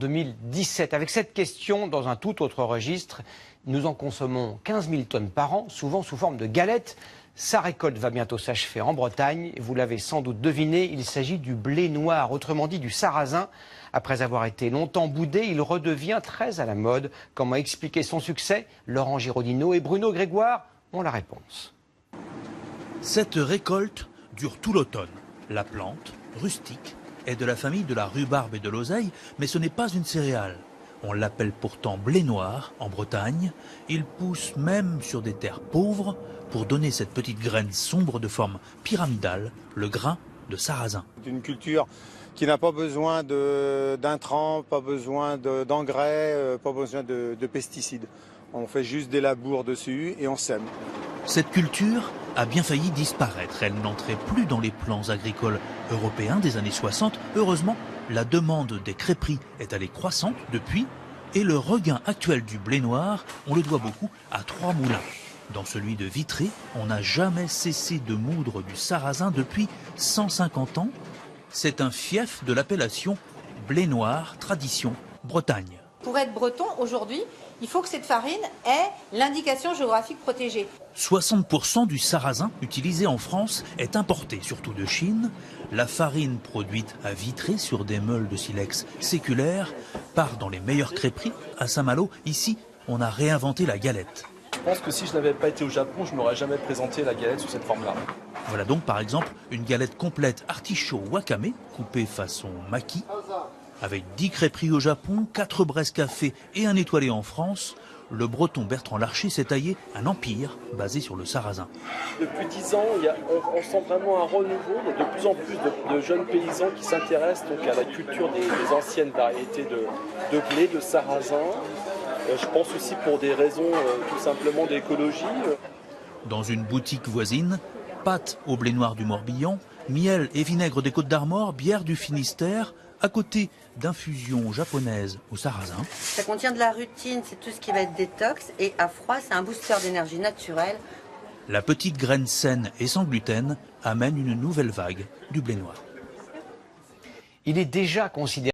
2017. Avec cette question, dans un tout autre registre, nous en consommons 15 000 tonnes par an, souvent sous forme de galettes. Sa récolte va bientôt s'achever en Bretagne. Vous l'avez sans doute deviné, il s'agit du blé noir, autrement dit du sarrasin. Après avoir été longtemps boudé, il redevient très à la mode. Comment expliquer son succès? Laurent Giraudineau et Bruno Grégoire ont la réponse. Cette récolte dure tout l'automne. La plante, rustique, est de la famille de la rhubarbe et de l'oseille, mais ce n'est pas une céréale. On l'appelle pourtant blé noir en Bretagne. Il pousse même sur des terres pauvres pour donner cette petite graine sombre de forme pyramidale, le grain de sarrasin. C'est une culture qui n'a pas besoin d'intrants, pas besoin d'engrais, pas besoin de pesticides. On fait juste des labours dessus et on sème. Cette culture a bien failli disparaître. Elle n'entrait plus dans les plans agricoles européens des années 60. Heureusement, la demande des crêperies est allée croissante depuis et le regain actuel du blé noir, on le doit beaucoup à 3 moulins. Dans celui de Vitré, on n'a jamais cessé de moudre du sarrasin depuis 150 ans. C'est un fief de l'appellation blé noir tradition Bretagne. Pour être breton, aujourd'hui, il faut que cette farine ait l'indication géographique protégée. 60% du sarrasin utilisé en France est importé, surtout de Chine. La farine produite à Vitré sur des meules de silex séculaires part dans les meilleures crêperies. À Saint-Malo, ici, on a réinventé la galette. Je pense que si je n'avais pas été au Japon, je n'aurais jamais présenté la galette sous cette forme-là. Voilà donc par exemple une galette complète artichaut wakame, coupée façon maki. Avec 10 crêperies au Japon, 4 braises café et un étoilé en France, le breton Bertrand Larcher s'est taillé un empire basé sur le sarrasin. Depuis 10 ans, on sent vraiment un renouveau. Il y a de plus en plus de jeunes paysans qui s'intéressent donc à la culture des anciennes variétés de blé, de sarrasin. Je pense aussi pour des raisons tout simplement d'écologie. Dans une boutique voisine, pâtes au blé noir du Morbihan, miel et vinaigre des Côtes-d'Armor, bière du Finistère, à côté d'infusions japonaises au sarrasin. Ça contient de la rutine, c'est tout ce qui va être détox, et à froid, c'est un booster d'énergie naturelle. La petite graine saine et sans gluten amène une nouvelle vague du blé noir. Il est déjà considéré